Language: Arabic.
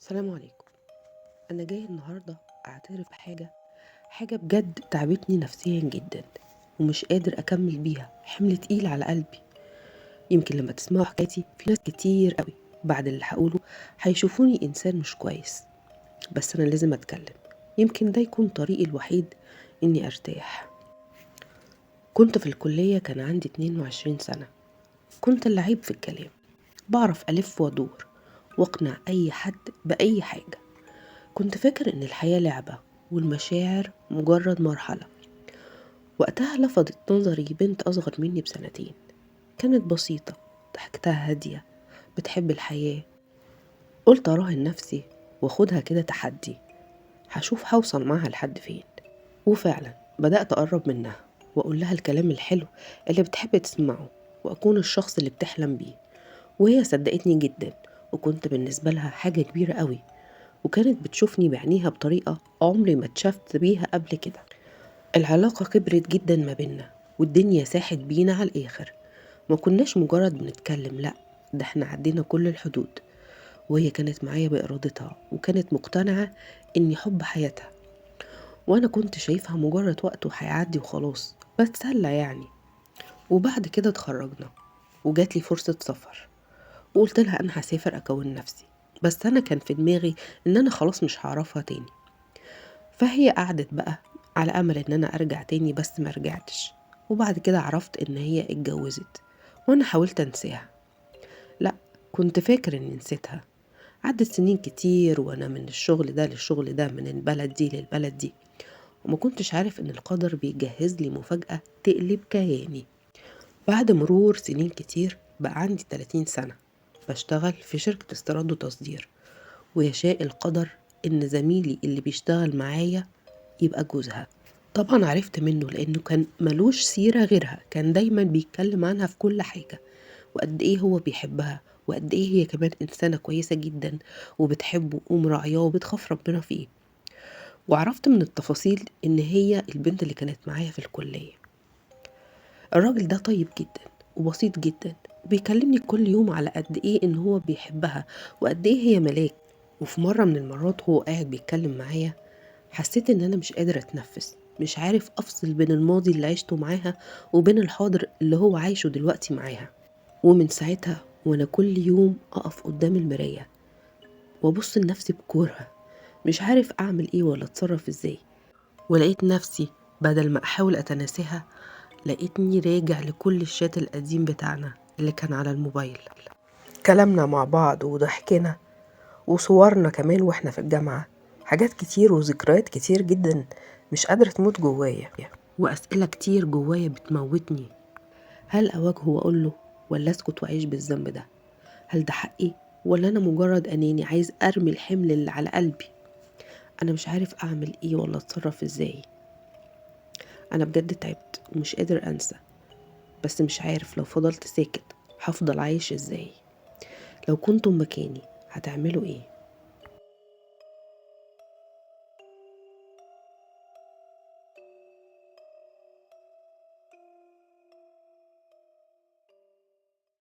السلام عليكم. أنا جاي النهاردة أعترف بحاجة بجد تعبتني نفسيا جدا، ومش قادر أكمل بيها، حمل تقيل على قلبي. يمكن لما تسمعوا حكايتي في ناس كتير قوي بعد اللي هقوله هيشوفوني إنسان مش كويس، بس أنا لازم أتكلم. يمكن ده يكون طريقي الوحيد إني أرتاح. كنت في الكلية، كان عندي 22 سنة. كنت اللعيب في الكلام، بعرف ألف وأدور وأقنع أي حد بأي حاجة. كنت فاكر إن الحياة لعبة والمشاعر مجرد مرحلة. وقتها لفتت نظري بنت أصغر مني بسنتين، كانت بسيطة، ضحكتها هادية، بتحب الحياة. قلت أراهن نفسي واخدها كده تحدي، هشوف هوصل معاها لحد فين. وفعلا بدأت أقرب منها وأقول لها الكلام الحلو اللي بتحب تسمعه، وأكون الشخص اللي بتحلم بيه. وهي صدقتني جدا، وكنت بالنسبة لها حاجة كبيرة قوي، وكانت بتشوفني بعينيها بطريقة عمري ما اتشافت بيها قبل كده. العلاقة كبرت جدا ما بينا، والدنيا ساحت بينا على الآخر. ما كناش مجرد بنتكلم، لأ، ده احنا عدينا كل الحدود. وهي كانت معايا بإرادتها، وكانت مقتنعة إني حب حياتها، وأنا كنت شايفها مجرد وقت وهيعدي وخلاص، بتسلى يعني. وبعد كده اتخرجنا، وجات لي فرصة سفر، وقلت لها أنا هسافر أكون نفسي. بس أنا كان في دماغي إن أنا خلاص مش هعرفها تاني. فهي قعدت بقى على أمل إن أنا أرجع تاني، بس ما رجعتش. وبعد كده عرفت إن هي اتجوزت، وأنا حاولت أنساها. لأ، كنت فاكر إني نسيتها. عدت سنين كتير وأنا من الشغل ده للشغل ده، من البلد دي للبلد دي، وما كنتش عارف إن القدر بيجهز لي مفاجأة تقلب كياني. بعد مرور سنين كتير بقى عندي 30 سنة، بشتغل في شركة استيراد وتصدير. ويشاء القدر إن زميلي اللي بيشتغل معايا يبقى جوزها. طبعا عرفت منه لأنه كان ملوش سيرة غيرها، كان دايما بيتكلم عنها في كل حاجة، وقد إيه هو بيحبها، وقد إيه هي كمان إنسانة كويسة جدا وبتحبه ومراعياه وبتخاف ربنا فيه. وعرفت من التفاصيل إن هي البنت اللي كانت معايا في الكلية. الراجل ده طيب جدا وبسيط جدا، وبيكلمني كل يوم على قد إيه إن هو بيحبها، وقد إيه هي ملاك. وفي مرة من المرات هو قاعد بيتكلم معايا، حسيت ان انا مش قادرة اتنفس، مش عارف افصل بين الماضي اللي عشته معاها وبين الحاضر اللي هو عايشه دلوقتي معاها. ومن ساعتها وانا كل يوم اقف قدام المراية وابص لنفسي بكره، مش عارف اعمل ايه ولا اتصرف ازاي. ولقيت نفسي بدل ما احاول اتناساها، لقيتني راجع لكل الشات القديم بتاعنا اللي كان على الموبايل، كلامنا مع بعض وضحكنا وصورنا كمان واحنا في الجامعة. حاجات كتير وذكريات كتير جدا مش قادرة تموت جوايا، وأسئلة كتير جوايا بتموتني. هل أواجهه وأقوله، ولا أسكت وأعيش بالذنب ده؟ هل ده حقي، ولا أنا مجرد أناني عايز أرمي الحمل اللي على قلبي؟ أنا مش عارف أعمل إيه ولا أتصرف إزاي. أنا بجد تعبت ومش قادر أنسى، بس مش عارف لو فضلت ساكت هفضل عايش إزاي. لو كنتم مكاني هتعملوا إيه؟